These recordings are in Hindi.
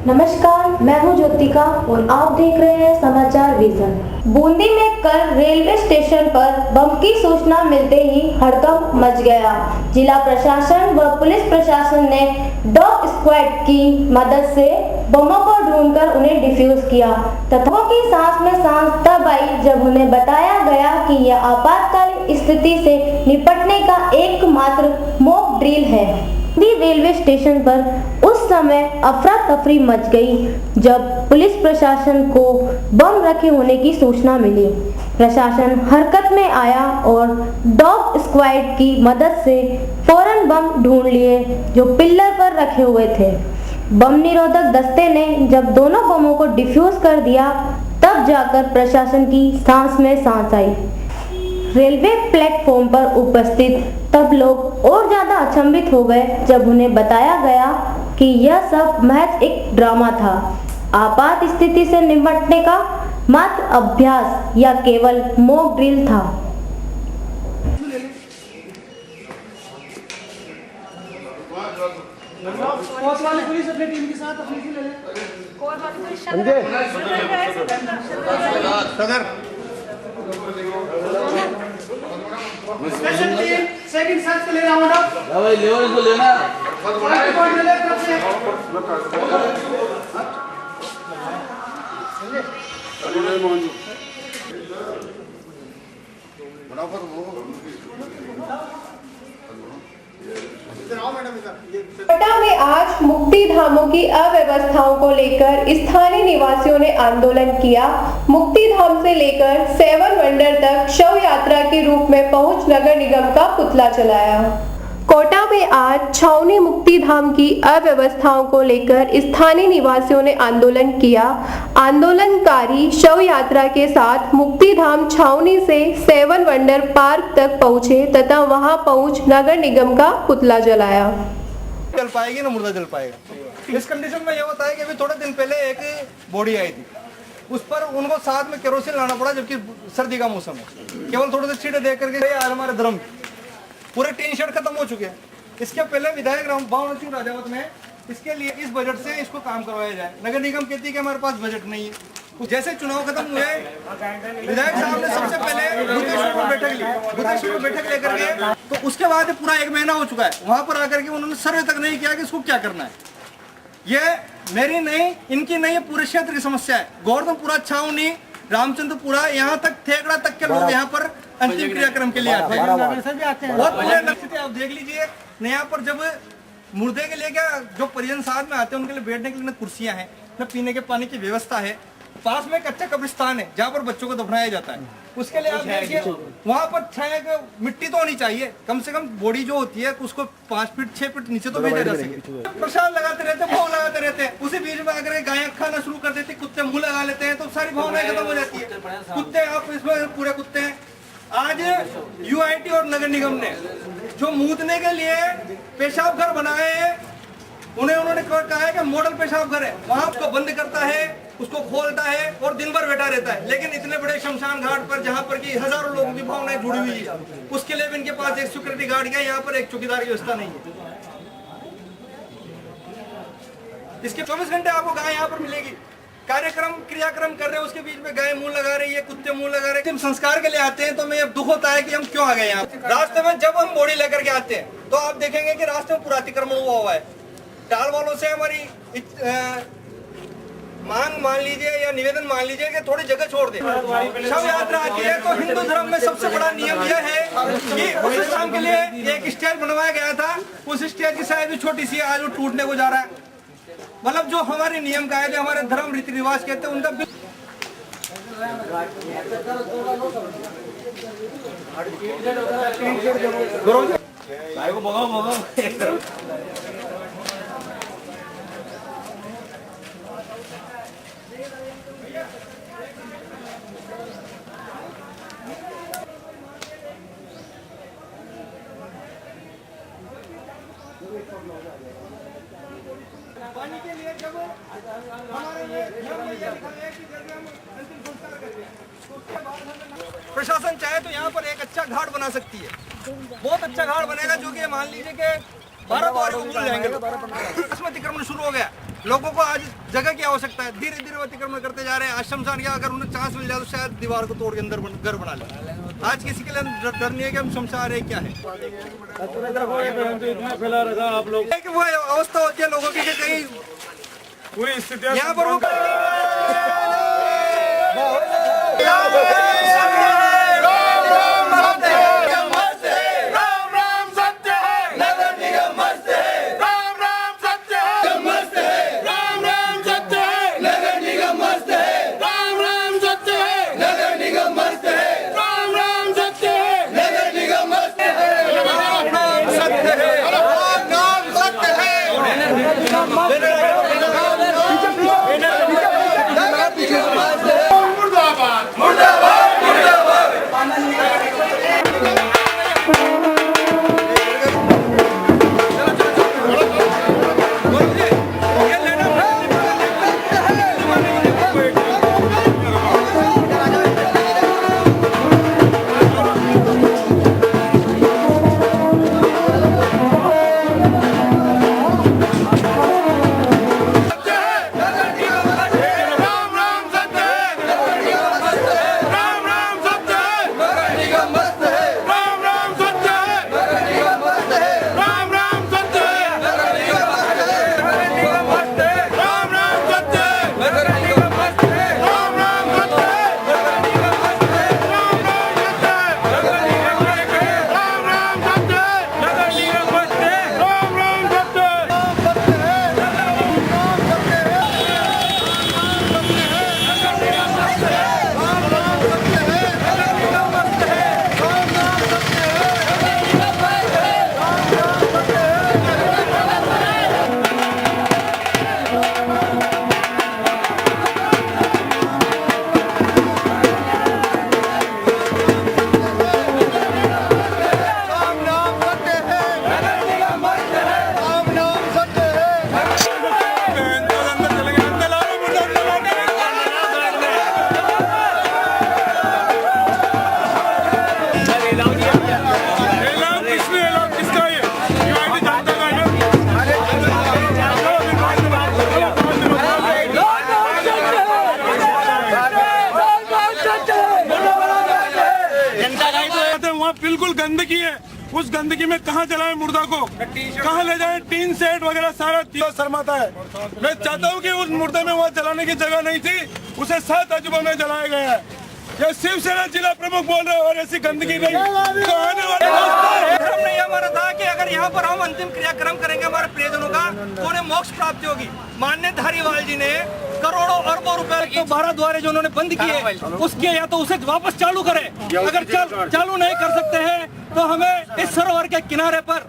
नमस्कार, मैं हूं ज्योतिका और आप देख रहे हैं समाचार विजन। बूंदी में कल रेलवे स्टेशन पर बम की सूचना मिलते ही हड़कंप मच गया। जिला प्रशासन व पुलिस प्रशासन ने डॉग स्क्वाड की मदद से बमों को ढूंढकर उन्हें डिफ्यूज किया तथा की सांस में सांस तब आई जब उन्हें बताया गया कि यह आपातकालीन स्थिति से निपटने का एकमात्र मॉक ड्रिल है। रेलवे स्टेशन पर उस समय अफरा तफरी मच गई जब पुलिस प्रशासन को बम रखे होने की सूचना मिली। प्रशासन हरकत में आया और डॉग स्क्वाड की मदद से फौरन बम ढूंढ लिए जो पिल्लर पर रखे हुए थे। बम निरोधक दस्ते ने जब दोनों बमों को डिफ्यूज कर दिया तब जाकर प्रशासन की सांस में सांस आई। रेलवे प्लेटफॉर्म पर उपस्थित तब लोग और ज्यादा अचंभित हो गए जब उन्हें बताया गया कि यह सब महज एक ड्रामा था, आपात स्थिति से निपटने का मात्र अभ्यास या केवल मॉक ड्रिल था। पुलिस अपनी टीम के साथ अपनी ले स्पेशल टीम सेकंड सर्च के लिए राउंड अप भाई ले इसको लेना पॉइंट ले तरफ से अरे मोहन जी फटाफट वो कोटा में आज मुक्ति धामों की अव्यवस्थाओं को लेकर स्थानीय निवासियों ने आंदोलन किया। मुक्ति धाम से लेकर 7 वंडर तक शव यात्रा के रूप में पहुंच नगर निगम का पुतला चलाया। कोटा में आज छावनी मुक्ति धाम की अव्यवस्थाओं को लेकर स्थानीय निवासियों ने आंदोलन किया। आंदोलनकारी शव यात्रा के साथ मुक्ति धाम छावनी से 7 वंडर पार्क तक पहुंचे तथा वहां पहुंच नगर निगम का पुतला जलाया। जल पाएगी ना मुर्दा जल पाएगा। इस कंडीशन में ये होता है कि अभी थोड़े दिन पहले एक बॉडी आई थी, उस पर उनको साथ में केरोसिन लाना पड़ा जबकि सर्दी का मौसम है। केवल थोड़े से छींटे देख करके आज हमारे धर्म पूरे टीन शेड खत्म हो चुके हैं। इसके पहले विधायक भावना सिंह राजावत ने इसके लिए इस बजट से इसको काम करवाया जाए। नगर निगम कहती है कि हमारे पास बजट नहीं है। जैसे चुनाव खत्म हुए विधायक साहब ने सबसे पहले बुद्धेश्वर में बैठक लेकर के तो उसके बाद पूरा 1 महीना हो चुका है। वहां पर आकर के उन्होंने सर्वे तक नहीं किया कि इसको क्या करना है। ये मेरी नहीं, इनकी नहीं, पूरे क्षेत्र की समस्या है। गौतमपुरा, छावनी, रामचंद्रपुरा, यहाँ तक थेगड़ा तक के लोग यहाँ पर अंतिम क्रियाक्रम के लिए आते हैं। आप देख लीजिए यहाँ पर जब मुर्दे के लिए क्या जो परिजन साथ में आते हैं उनके लिए बैठने के लिए न कुर्सियां हैं, न पीने के पानी की व्यवस्था है। पास में कच्चा कब्रिस्तान है जहाँ पर बच्चों को दफनाया जाता है। उसके लिए आप देखिए वहाँ पर छाया मिट्टी तो होनी चाहिए, कम से कम बॉडी जो होती है उसको 5 फीट 6 फीट नीचे तो भेजा जा सके। प्रसाद लगाते रहते, भाव लगाते रहते, उसी बीच में अगर गायें खाना शुरू कर देती, कुत्ते मुंह लगा लेते हैं तो सारी भावनाएं खत्म हो जाती है। कुत्ते आप इसमें पूरे कुत्ते हैं। आज यूआईटी और नगर निगम ने जो मूतने के लिए पेशाब घर बनाए हैं उन्होंने कहा है कि मॉडल पेशाब घर है, वहां उसको बंद करता है, उसको खोलता है और दिन भर बैठा रहता है। लेकिन इतने बड़े शमशान घाट पर जहां पर की हजारों लोगों की भावनाएं जुड़ी हुई है, उसके लिए भी इनके पास एक सिक्योरिटी गार्ड है, यहाँ पर एक चौकीदार की व्यवस्था नहीं है। इसके 24 घंटे आपको गाय यहाँ पर मिलेगी। कार्यक्रम क्रियाक्रम कर रहे हैं, उसके बीच में गाय मुंह लगा रही है, कुत्ते मुंह लगा रहे हैं। हम संस्कार के लिए आते हैं तो हमें दुख होता है कि हम क्यों आ गए यहाँ। रास्ते में जब हम बॉडी लेकर के आते हैं तो आप देखेंगे कि रास्ते में पूरा अतिक्रमण हुआ है। टाल वालों से हमारी मांग मान लीजिए या निवेदन मान लीजिए कि थोड़ी जगह छोड़ दे। शव यात्रा आती है तो हिंदू धर्म में सबसे बड़ा नियम यह है कि उस शाम के लिए एक स्टेज बनवाया गया था, उस स्टेज की साइज भी छोटी सी है, आज वो टूटने को जा रहा है। मतलब जो हमारे नियम का है, जो हमारे धर्म रीति रिवाज कहते हैं उनका पानी के लिए जब हमारे ये लिखा है कि जल्दी हम अंतिम संस्कार करेंगे, तो उसके बाद प्रशासन चाहे तो यहाँ पर एक अच्छा घाट बना सकती है, बहुत अच्छा घाट बनेगा, जो कि मान लीजिए कि 12 को भूल जाएंगे। अतिक्रमण शुरू हो गया, लोगों को आज जगह की आवश्यकता है, धीरे धीरे अतिक्रमण करते जा रहे हैं। आज शमशान या अगर उन्हें चांस मिल जाए तो शायद दीवार को तोड़ के अंदर घर बना ले। आज किसी के लिए डर नहीं है कि हम शमशान है क्या है। फैला रखा आप लोग, वो अवस्था होती है लोगों की कि कहीं पूरी स्थिति यहाँ पर वो बिल्कुल गंदगी है। उस गंदगी में कहाँ जलाए मुर्दा को, कहाँ ले जाए, टीन सेट वगैरह सारा शर्माता है। मैं चाहता हूँ कि उस मुर्दे में वहाँ जलाने की जगह नहीं थी, उसे 7 अजूबा में जलाया गया है। ये शिवसेना जिला प्रमुख बोल रहे हैं और ऐसी गंदगी नहीं तो आने वाले हमने यह माना था कि अगर यहाँ पर हम अंतिम क्रियाक्रम करेंगे हमारे प्रियजनों का तो उन्हें मोक्ष प्राप्ति होगी। माननीय धारीवाल जी ने करोड़ों अरबों रुपए तो 12 द्वारे जो उन्होंने बंद किए उसके या तो उसे वापस चालू करें, अगर चालू नहीं कर सकते हैं तो हमें इस सरोवर के किनारे पर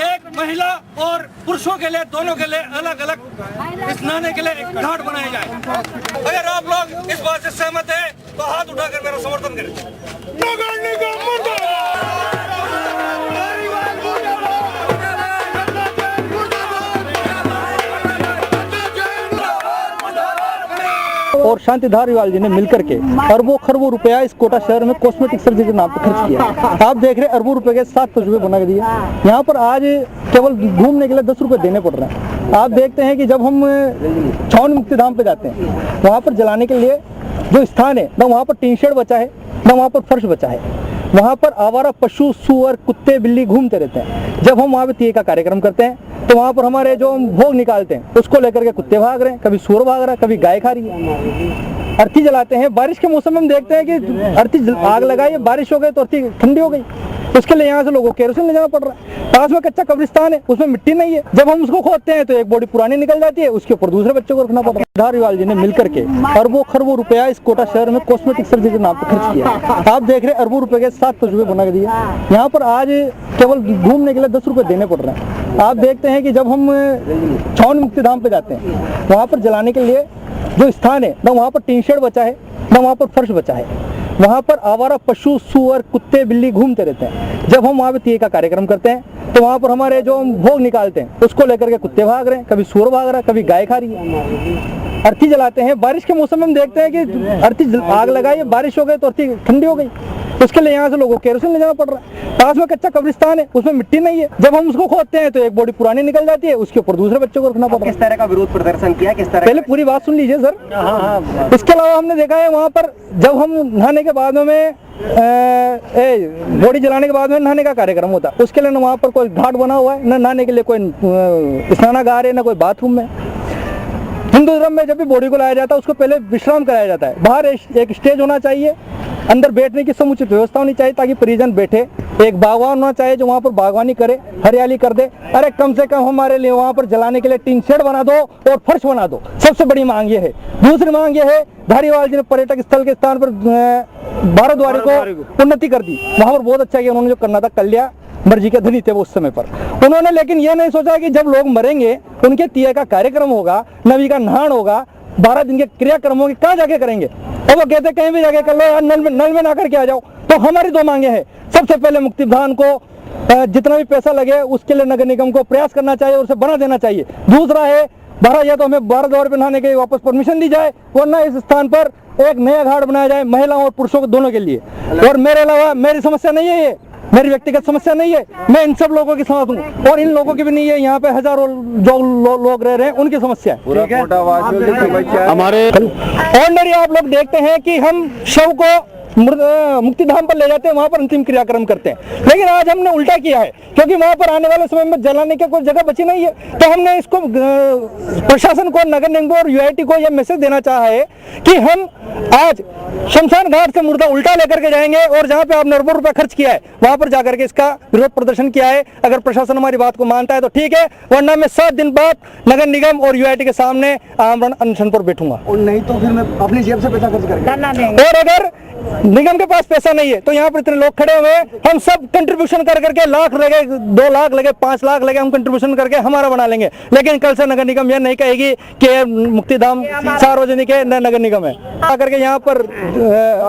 एक महिला और पुरुषों के लिए दोनों के लिए अलग अलग स्नाने के लिए घाट बनाए जाए। अगर आप लोग इस बात से सहमत है तो हाथ उठाकर मेरा समर्थन करें। और शांति धारीवाल जी ने मिलकर के अरबों खरबों रुपया इस कोटा शहर में कॉस्मेटिक सर्जरी के नाम पर खर्च किया। आप देख रहे हैं अरबों रुपए के 7 तजुर्बे बना के दिए। यहाँ पर आज केवल घूमने के लिए 10 रुपए देने पड़ रहे हैं। आप देखते हैं कि जब हम छावनी मुक्ति धाम पे जाते हैं वहाँ पर जलाने के लिए जो स्थान है न वहाँ पर टीन शेड बचा है न वहाँ पर फर्श बचा है। वहाँ पर आवारा पशु, सुअर, कुत्ते, बिल्ली घूमते रहते हैं। जब हम वहाँ पे तीये का कार्यक्रम करते हैं तो वहाँ पर हमारे जो हम भोग निकालते हैं उसको लेकर के कुत्ते भाग रहे हैं, कभी सुअर भाग रहा है, कभी गाय खा रही है। अर्थी जलाते हैं, बारिश के मौसम में हम देखते हैं कि अर्थी आग लगाई, बारिश हो गई तो अर्थी ठंडी हो गई, उसके लिए यहाँ से लोगों को केरोसिन ले जाना पड़ रहा है। पास में कच्चा कब्रिस्तान है, उसमें मिट्टी नहीं है। जब हम उसको खोदते हैं तो एक बॉडी पुरानी निकल जाती है, उसके ऊपर दूसरे बच्चों को रखना पड़ रहा है। धारीवाल जी ने मिलकर के अरबों खरबों रुपया इस कोटा शहर में कॉस्मेटिक सर्जरी के नाम पर खर्च किया। आप देख रहे हैं अरबों रुपए के 7 तजुर्बे बना के दिए। यहाँ पर आज केवल घूमने के लिए 10 रुपए देने पड़ रहे हैं। आप देखते हैं कि जब हम छावनी मुक्ति धाम पे जाते हैं वहाँ पर जलाने के लिए जो स्थान है न वहाँ पर टीन शेड बचा है न वहाँ पर फर्श बचा है। वहाँ पर आवारा पशु, सुअर, कुत्ते, बिल्ली घूमते रहते हैं। जब हम वहाँ पे तीये का कार्यक्रम करते हैं तो वहाँ पर हमारे जो हम भोग निकालते हैं उसको लेकर के कुत्ते भाग रहे हैं, कभी सुअर भाग रहा है, कभी गाय खा रही है। अर्थी जलाते हैं, बारिश के मौसम में हम देखते हैं कि अर्थी आग लगाई, बारिश हो गई तो अर्थी ठंडी हो गई, उसके लिए यहाँ से लोगों को केरोसिन ले जाना पड़ रहा है। पास में कच्चा कब्रिस्तान है, उसमें मिट्टी नहीं है। जब हम उसको खोदते हैं तो एक बॉडी पुरानी निकल जाती है, उसके ऊपर दूसरे बच्चों को रखना पड़ता है। किस तरह का विरोध प्रदर्शन किया, किस तरह? पहले पूरी बात सुन लीजिए सर। इसके अलावा हमने देखा है वहाँ पर जब हम नहाने के बाद में बॉडी जलाने के बाद में नहाने का कार्यक्रम होता है, उसके लिए न वहाँ पर कोई घाट बना हुआ है, न नहाने के लिए कोई स्नानागार है, न कोई बाथरूम है। हिंदू धर्म में जब भी बॉडी को लाया जाता है उसको पहले विश्राम कराया जाता है। बाहर एक स्टेज होना चाहिए, अंदर बैठने की समुचित व्यवस्था होनी चाहिए ताकि परिजन बैठे। एक बागवान होना चाहिए जो वहाँ पर बागवानी करे, हरियाली कर दे। अरे कम से कम हमारे लिए वहाँ पर जलाने के लिए टीन शेड बना दो और फर्श बना दो, सबसे बड़ी मांग ये है। दूसरी मांग ये है, धारीवाल जी ने पर्यटक स्थल के स्थान पर भारतद्वारी को उन्नति कर दी, वहाँ पर बहुत अच्छा किया उन्होंने, जो करना था कर लिया। मर्जी के धनी थे वो उस समय पर उन्होंने, लेकिन ये नहीं सोचा कि जब लोग मरेंगे उनके तिये का कार्यक्रम होगा, नवी का नहान होगा, 12 दिन के क्रियाक्रम होंगे, कहाँ जाके करेंगे? और वो कहते कहीं भी जाके कर लो यार, नल में ना करके आ जाओ। तो हमारी दो मांगे हैं, सबसे पहले मुक्ति धाम को जितना भी पैसा लगे उसके लिए नगर निगम को प्रयास करना चाहिए और उसे बना देना चाहिए। दूसरा है, या तो हमें भारतद्वार पे नहाने के वापस परमिशन दी जाए, वरना इस स्थान पर एक नया घाट बनाया जाए महिलाओं और पुरुषों को दोनों के लिए। और मेरे अलावा मेरी समस्या नहीं है ये, मेरी व्यक्तिगत समस्या नहीं है, मैं इन सब लोगों की साथ हूँ और इन लोगों की भी नहीं है। यहाँ पे हजारों जो लोग रह रहे हैं उनकी समस्या है। हमारे ऑर्डिनरी आप लोग देखते हैं कि हम शव को मुक्ति धाम पर ले जाते हैं, वहाँ पर अंतिम क्रियाक्रम करते हैं, लेकिन आज हमने उल्टा किया है क्योंकि वहाँ पर आने वाले समय में जलाने की कोई जगह बची नहीं है। तो हमने इसको प्रशासन को, नगर निगम और यूआईटी को यह मैसेज देना चाहा है कि हम आज शमशान घाट से मुर्दा उल्टा लेकर के जाएंगे और जहाँ पे आपने अरबों रुपया खर्च किया है वहाँ पर जाकर के इसका विरोध प्रदर्शन किया है। अगर प्रशासन हमारी बात को मानता है तो ठीक है, वरना मैं 7 दिन बाद नगर निगम और यूआईटी के सामने आमरण अनशन पर बैठूंगा। और नहीं तो फिर मैं अपनी जेब से पैसा खर्च करूंगा। और अगर निगम के पास पैसा नहीं है तो यहाँ पर इतने लोग खड़े हुए, हम सब कंट्रीब्यूशन कर करके, लाख लगे, 2 लाख लगे, 5 लाख लगे, हम कंट्रीब्यूशन करके हमारा बना लेंगे। लेकिन कल से नगर निगम यह नहीं कहेगी कि मुक्ति धाम सार्वजनिक है, न नगर निगम है। आकर के यहाँ पर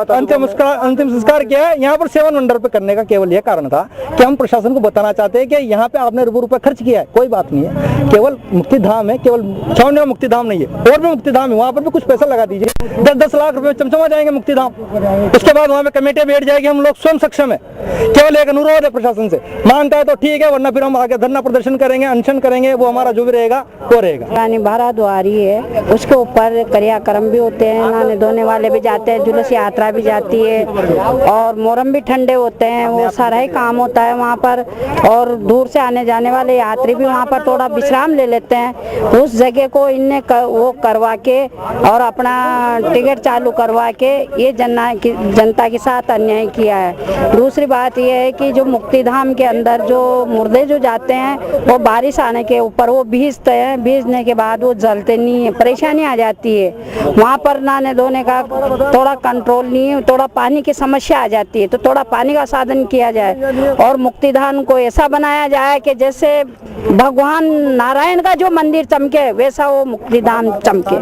अंतिम संस्कार किया है। यहाँ पर 7 वंडर पे करने का केवल यह कारण था कि हम प्रशासन को बताना चाहते हैं कि यहाँ पे आपने अरबों रुपए खर्च किया है, कोई बात नहीं है, केवल मुक्ति धाम है, केवल छावनी मुक्ति धाम नहीं है, और भी मुक्ति धाम है, वहाँ पर भी कुछ पैसा लगा दीजिए। 10-10 लाख रुपए चमचमा जाएंगे मुक्ति धाम। उसके बाद वहाँ पे कमेटी बैठ जाएगी, हम लोग स्वयं सक्षम है। केवल एक अनुरोध है प्रशासन से, मानता है तो ठीक है, वरना फिर हम आगे धरना प्रदर्शन करेंगे, अनशन करेंगे, वो हमारा जो भी रहेगा वो रहेगा। रानी भारतद्वारी है, उसके ऊपर क्रियाक्रम भी होते हैं, नहाने धोने वाले भी जाते हैं, जुलूस यात्रा भी जाती है और मोरम भी ठंडे होते हैं, वो सारा ही काम होता है वहाँ पर। और दूर से आने जाने वाले यात्री भी वहाँ पर थोड़ा विश्राम ले लेते हैं। उस जगह को इनने वो करवा के और अपना टिकट चालू करवा के ये जनता के साथ अन्याय किया है। दूसरी बात यह है कि जो मुक्ति धाम के अंदर जो मुर्दे जो जाते हैं वो बारिश आने के ऊपर वो भीजते हैं, भीजने के बाद वो जलते नहीं है, परेशानी आ जाती है। वहाँ पर नहाने धोने का थोड़ा कंट्रोल नहीं है, थोड़ा पानी की समस्या आ जाती है, तो थोड़ा पानी का साधन किया जाए और मुक्ति धाम को ऐसा बनाया जाए कि जैसे भगवान नारायण का जो मंदिर चमके वैसा वो मुक्ति धाम चमके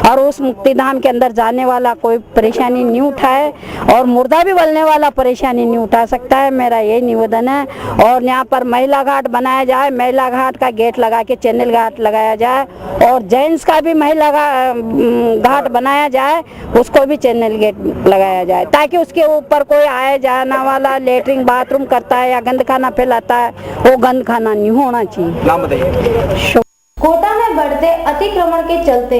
और उस मुक्ति धाम के अंदर जाने वाला कोई परेशानी नहीं उठाए और मुर्दा भी बलने वाला परेशानी नहीं उठा सकता है। मेरा यही निवेदन है। और यहाँ पर महिला घाट बनाया जाए, महिला घाट का गेट लगा के चैनल घाट लगाया जाए और जेंट्स का भी महिला घाट बनाया जाए, उसको भी चैनल गेट लगाया जाए ताकि उसके ऊपर कोई आए जाना वाला लेटरिन बाथरूम करता है या गंद खाना फैलाता है, वो गंद खाना नहीं होना चाहिए। नाम बताइए। कोटा में बढ़ते अतिक्रमण के चलते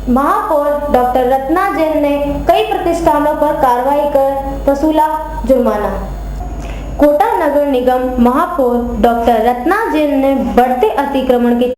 महापौर डॉक्टर रत्ना जैन ने कई प्रतिष्ठानों पर कार्रवाई कर वसूला जुर्माना। कोटा नगर निगम महापौर डॉक्टर रत्ना जैन ने बढ़ते अतिक्रमण के